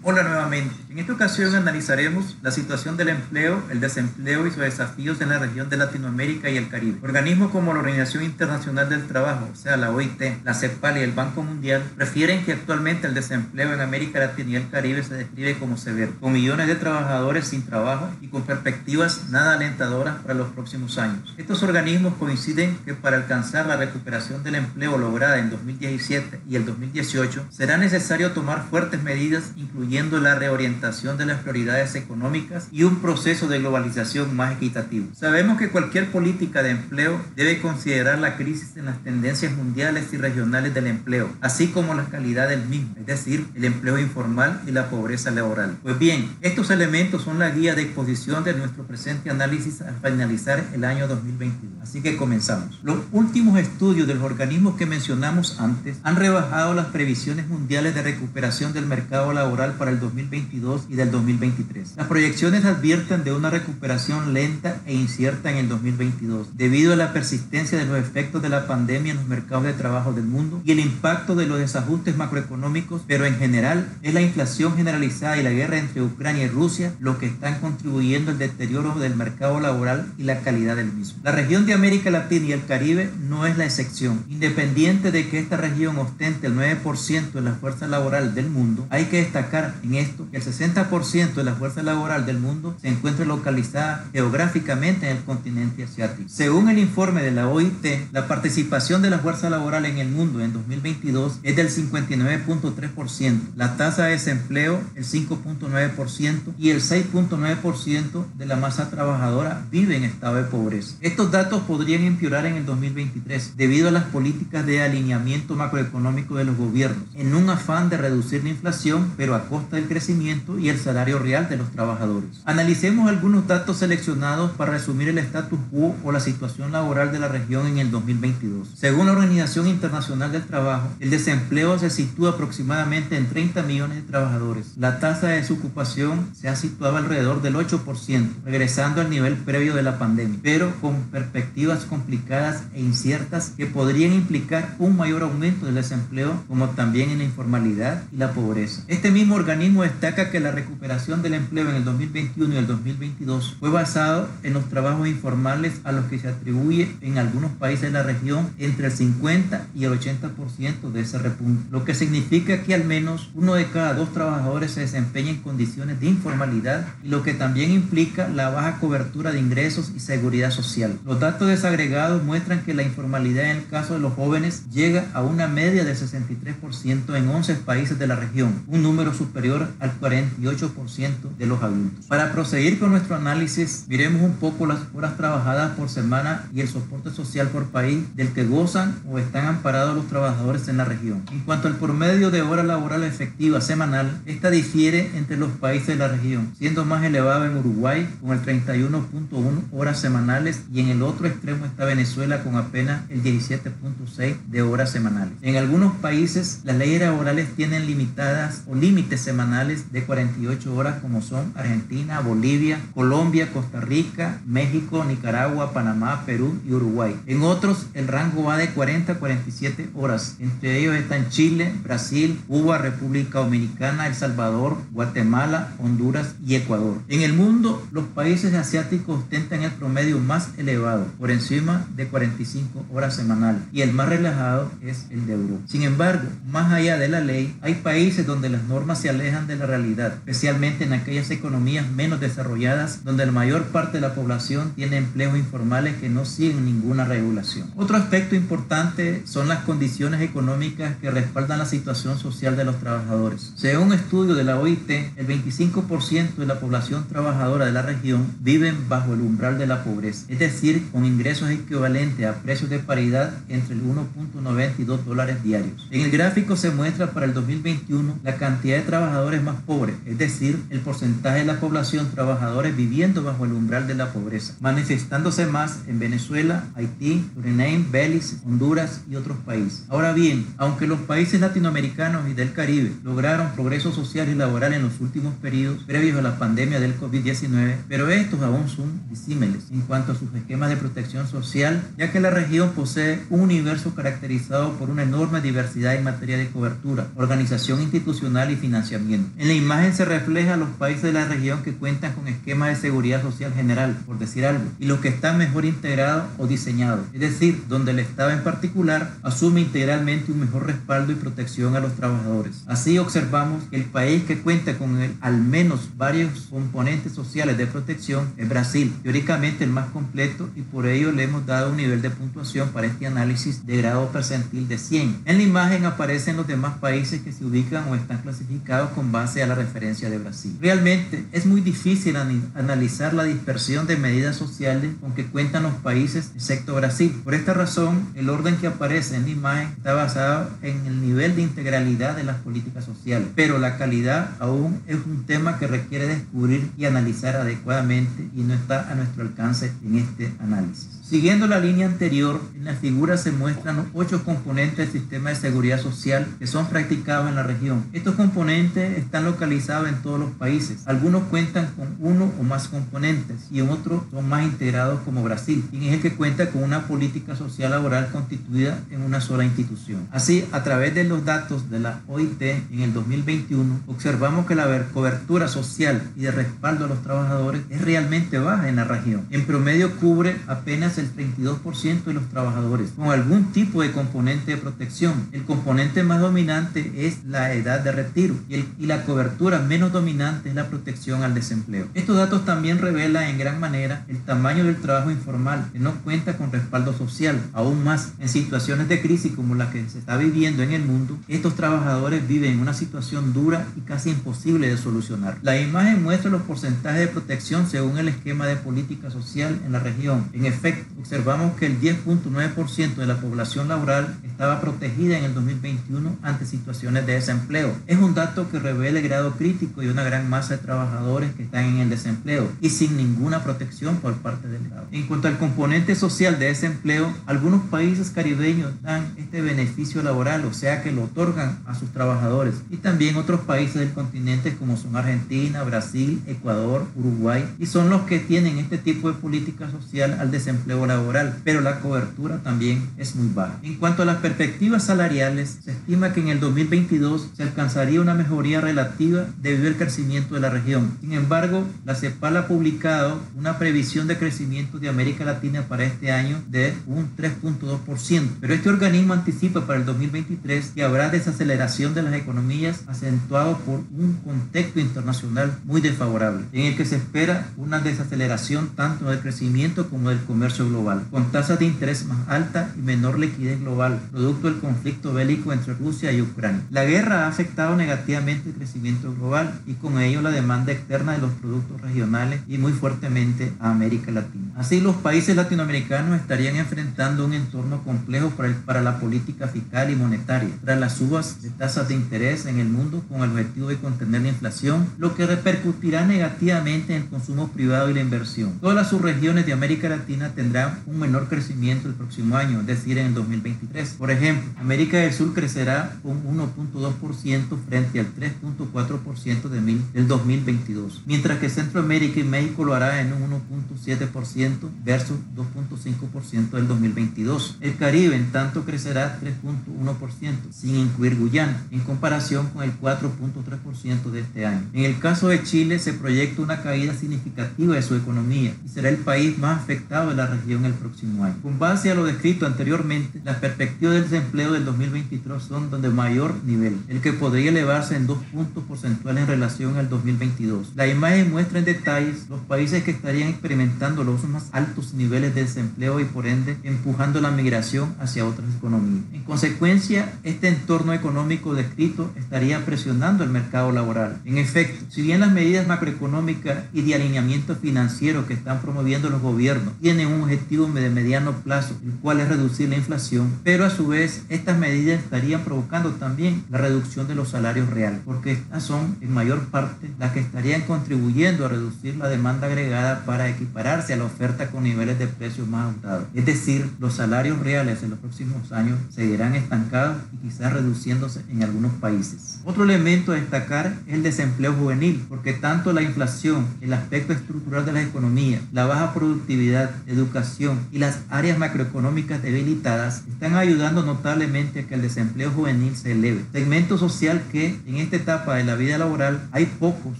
Hola nuevamente. En esta ocasión analizaremos la situación del empleo, el desempleo y sus desafíos en la región de Latinoamérica y el Caribe. Organismos como la Organización Internacional del Trabajo, o sea, la OIT, la CEPAL y el Banco Mundial, refieren que actualmente el desempleo en América Latina y el Caribe se describe como severo, con millones de trabajadores sin trabajo y con perspectivas nada alentadoras para los próximos años. Estos organismos coinciden que para alcanzar la recuperación del empleo lograda en 2017 y el 2018, será necesario tomar fuertes medidas, incluyendo la reorientación de las prioridades económicas y un proceso de globalización más equitativo. Sabemos que cualquier política de empleo debe considerar la crisis en las tendencias mundiales y regionales del empleo, así como la calidad del mismo, es decir, el empleo informal y la pobreza laboral. Pues bien, estos elementos son la guía de exposición de nuestro presente análisis al finalizar el año 2022. Así que comenzamos. Los últimos estudios de los organismos que mencionamos antes han rebajado las previsiones mundiales de recuperación del mercado laboral para el 2022 y del 2023. Las proyecciones advierten de una recuperación lenta e incierta en el 2022, debido a la persistencia de los efectos de la pandemia en los mercados de trabajo del mundo y el impacto de los desajustes macroeconómicos, pero en general es la inflación generalizada y la guerra entre Ucrania y Rusia lo que están contribuyendo al deterioro del mercado laboral y la calidad del mismo. La región de América Latina y el Caribe no es la excepción. Independiente de que esta región ostente el 9% de la fuerza laboral del mundo, hay que destacar en esto que el 60% de la fuerza laboral del mundo se encuentra localizada geográficamente en el continente asiático. Según el informe de la OIT, la participación de la fuerza laboral en el mundo en 2022 es del 59.3%, la tasa de desempleo el 5.9% y el 6.9% de la masa trabajadora vive en estado de pobreza. Estos datos podrían empeorar en el 2023 debido a las políticas de alineamiento macroeconómico de los gobiernos, en un afán de reducir la inflación, pero a costa del crecimiento y el salario real de los trabajadores. Analicemos algunos datos seleccionados para resumir el status quo o la situación laboral de la región en el 2022. Según la Organización Internacional del Trabajo, el desempleo se sitúa aproximadamente en 30 millones de trabajadores. La tasa de desocupación se ha situado alrededor del 8%, regresando al nivel previo de la pandemia, pero con perspectivas complicadas e inciertas que podrían implicar un mayor aumento del desempleo, como también en la informalidad y la pobreza. Este mismo organismo destaca que la recuperación del empleo en el 2021 y el 2022 fue basado en los trabajos informales a los que se atribuye en algunos países de la región entre el 50 y el 80% de ese repunte, lo que significa que al menos uno de cada dos trabajadores se desempeña en condiciones de informalidad y lo que también implica la baja cobertura de ingresos y seguridad social. Los datos desagregados muestran que la informalidad en el caso de los jóvenes llega a una media del 63% en 11 países de la región, un número superior al 48% de los adultos. Para proseguir con nuestro análisis, miremos un poco las horas trabajadas por semana y el soporte social por país del que gozan o están amparados los trabajadores en la región. En cuanto al promedio de hora laboral efectiva semanal, esta difiere entre los países de la región, siendo más elevado en Uruguay con el 31.1 horas semanales y en el otro extremo está Venezuela con apenas el 17.6 de horas semanales. En algunos países las leyes laborales tienen limitadas o límites semanales de 48 horas como son Argentina, Bolivia, Colombia, Costa Rica, México, Nicaragua, Panamá, Perú y Uruguay. En otros el rango va de 40 a 47 horas. Entre ellos están Chile, Brasil, Cuba, República Dominicana, El Salvador, Guatemala, Honduras y Ecuador. En el mundo los países asiáticos ostentan el promedio más elevado, por encima de 45 horas semanales, y el más relajado es el de Europa. Sin embargo, más allá de la ley, hay países donde las normas se alejan de la realidad, especialmente en aquellas economías menos desarrolladas, donde la mayor parte de la población tiene empleos informales que no siguen ninguna regulación. Otro aspecto importante son las condiciones económicas que respaldan la situación social de los trabajadores. Según un estudio de la OIT, el 25% de la población trabajadora de la región viven bajo el umbral de la pobreza, es decir, con ingresos equivalentes a precios de paridad entre el 1.92 dólares diarios. En el gráfico se muestra para el 2021 la cantidad de trabajadores más pobres, es decir, el porcentaje de la población trabajadores viviendo bajo el umbral de la pobreza, manifestándose más en Venezuela, Haití, Surinam, Belice, Honduras y otros países. Ahora bien, aunque los países latinoamericanos y del Caribe lograron progreso social y laboral en los últimos periodos previos a la pandemia del COVID-19, pero estos aún son disímiles en cuanto a sus esquemas de protección social, ya que la región posee un universo caracterizado por una enorme diversidad en materia de cobertura, organización institucional y financiación financiamiento. En la imagen se refleja los países de la región que cuentan con esquemas de seguridad social general, por decir algo, y los que están mejor integrados o diseñados, es decir, donde el Estado en particular asume integralmente un mejor respaldo y protección a los trabajadores. Así observamos que el país que cuenta con al menos varios componentes sociales de protección es Brasil, teóricamente el más completo, y por ello le hemos dado un nivel de puntuación para este análisis de grado percentil de 100. En la imagen aparecen los demás países que se ubican o están clasificados con base a la referencia de Brasil. Realmente es muy difícil analizar la dispersión de medidas sociales con que cuentan los países excepto Brasil. Por esta razón, el orden que aparece en la imagen está basado en el nivel de integralidad de las políticas sociales, pero la calidad aún es un tema que requiere descubrir y analizar adecuadamente y no está a nuestro alcance en este análisis. Siguiendo la línea anterior, en la figura se muestran los 8 componentes del sistema de seguridad social que son practicados en la región. Estos componentes están localizados en todos los países. Algunos cuentan con uno o más componentes y otros son más integrados, como Brasil, quien es el que cuenta con una política social laboral constituida en una sola institución. Así, a través de los datos de la OIT en el 2021, observamos que la cobertura social y de respaldo a los trabajadores es realmente baja en la región. En promedio cubre apenas el 32% de los trabajadores con algún tipo de componente de protección. El componente más dominante es la edad de retiro y la cobertura menos dominante es la protección al desempleo. Estos datos también revelan en gran manera el tamaño del trabajo informal, que no cuenta con respaldo social. Aún más, en situaciones de crisis como la que se está viviendo en el mundo, estos trabajadores viven una situación dura y casi imposible de solucionar. La imagen muestra los porcentajes de protección según el esquema de política social en la región. En efecto, observamos que el 10.9% de la población laboral estaba protegida en el 2021 ante situaciones de desempleo. Es un dato que revela el grado crítico y una gran masa de trabajadores que están en el desempleo y sin ninguna protección por parte del Estado. En cuanto al componente social de desempleo, algunos países caribeños dan este beneficio laboral, o sea que lo otorgan a sus trabajadores, y también otros países del continente como son Argentina, Brasil, Ecuador, Uruguay, y son los que tienen este tipo de política social al desempleo laboral, pero la cobertura también es muy baja. En cuanto a las perspectivas salariales, se estima que en el 2022 se alcanzaría una mejoría relativa debido al crecimiento de la región. Sin embargo, la CEPAL ha publicado una previsión de crecimiento de América Latina para este año de un 3.2%, pero este organismo anticipa para el 2023 que habrá desaceleración de las economías acentuado por un contexto internacional muy desfavorable, en el que se espera una desaceleración tanto del crecimiento como del comercio global, con tasas de interés más altas y menor liquidez global, producto del conflicto bélico entre Rusia y Ucrania. La guerra ha afectado negativamente el crecimiento global y con ello la demanda externa de los productos regionales y muy fuertemente a América Latina. Así, los países latinoamericanos estarían enfrentando un entorno complejo para la política fiscal y monetaria, tras las subas de tasas de interés en el mundo con el objetivo de contener la inflación, lo que repercutirá negativamente en el consumo privado y la inversión. Todas las subregiones de América Latina tendrán un menor crecimiento el próximo año, es decir, en el 2023. Por ejemplo, América del Sur crecerá un 1.2% frente al 3.4% del 2022, mientras que Centroamérica y México lo hará en un 1.7% versus 2.5% del 2022. El Caribe, en tanto, crecerá 3.1%, sin incluir Guyana, en comparación con el 4.3% de este año. En el caso de Chile, se proyecta una caída significativa de su economía y será el país más afectado de la región el próximo año. Con base a lo descrito anteriormente, las perspectivas del desempleo del 2023 son de mayor nivel, el que podría elevarse en 2 puntos porcentuales en relación al 2022. La imagen muestra en detalles los países que estarían experimentando los más altos niveles de desempleo y por ende empujando la migración hacia otras economías. En consecuencia, este entorno económico descrito estaría presionando el mercado laboral. En efecto, si bien las medidas macroeconómicas y de alineamiento financiero que están promoviendo los gobiernos tienen un objetivo de mediano plazo, el cual es reducir la inflación, pero a su vez estas medidas estarían provocando también la reducción de los salarios reales, porque estas son en mayor parte las que estarían contribuyendo a reducir la demanda agregada para equipararse a la oferta con niveles de precios más ajustados. Es decir, los salarios reales en los próximos años seguirán estancados y quizás reduciéndose en algunos países. Otro elemento a destacar es el desempleo juvenil, porque tanto la inflación, el aspecto estructural de la economía, la baja productividad, educación inflación y las áreas macroeconómicas debilitadas están ayudando notablemente a que el desempleo juvenil se eleve. Segmento social que en esta etapa de la vida laboral hay pocos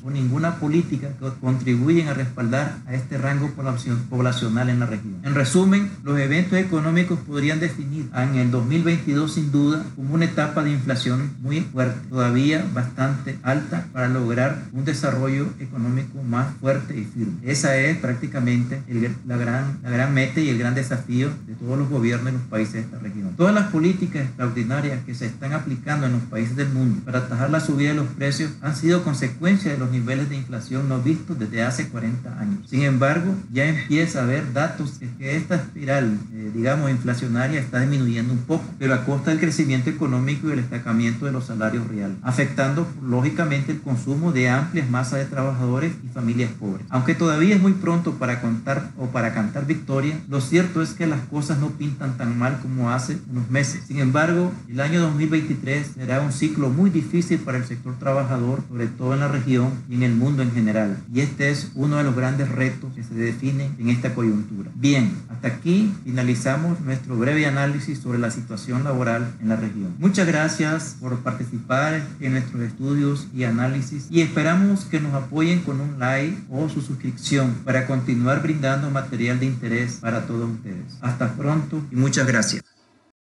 o ninguna política que contribuyen a respaldar a este rango poblacional en la región. En resumen, los eventos económicos podrían definir en el 2022 sin duda como una etapa de inflación muy fuerte, todavía bastante alta para lograr un desarrollo económico más fuerte y firme. Esa es prácticamente la gran meta y el gran desafío de todos los gobiernos de los países de esta región. Todas las políticas extraordinarias que se están aplicando en los países del mundo para atajar la subida de los precios han sido consecuencia de los niveles de inflación no vistos desde hace 40 años. Sin embargo, ya empieza a haber datos de que esta espiral, inflacionaria está disminuyendo un poco, pero a costa del crecimiento económico y el estancamiento de los salarios reales, afectando lógicamente el consumo de amplias masas de trabajadores y familias pobres. Aunque todavía es muy pronto para cantar victoria, lo cierto es que las cosas no pintan tan mal como hace unos meses. Sin embargo, el año 2023 será un ciclo muy difícil para el sector trabajador, sobre todo en la región y en el mundo en general. Y este es uno de los grandes retos que se definen en esta coyuntura. Bien, hasta aquí finalizamos nuestro breve análisis sobre la situación laboral en la región. Muchas gracias por participar en nuestros estudios y análisis y esperamos que nos apoyen con un like o su suscripción para continuar brindando material de interés para todos ustedes. Hasta pronto y muchas gracias.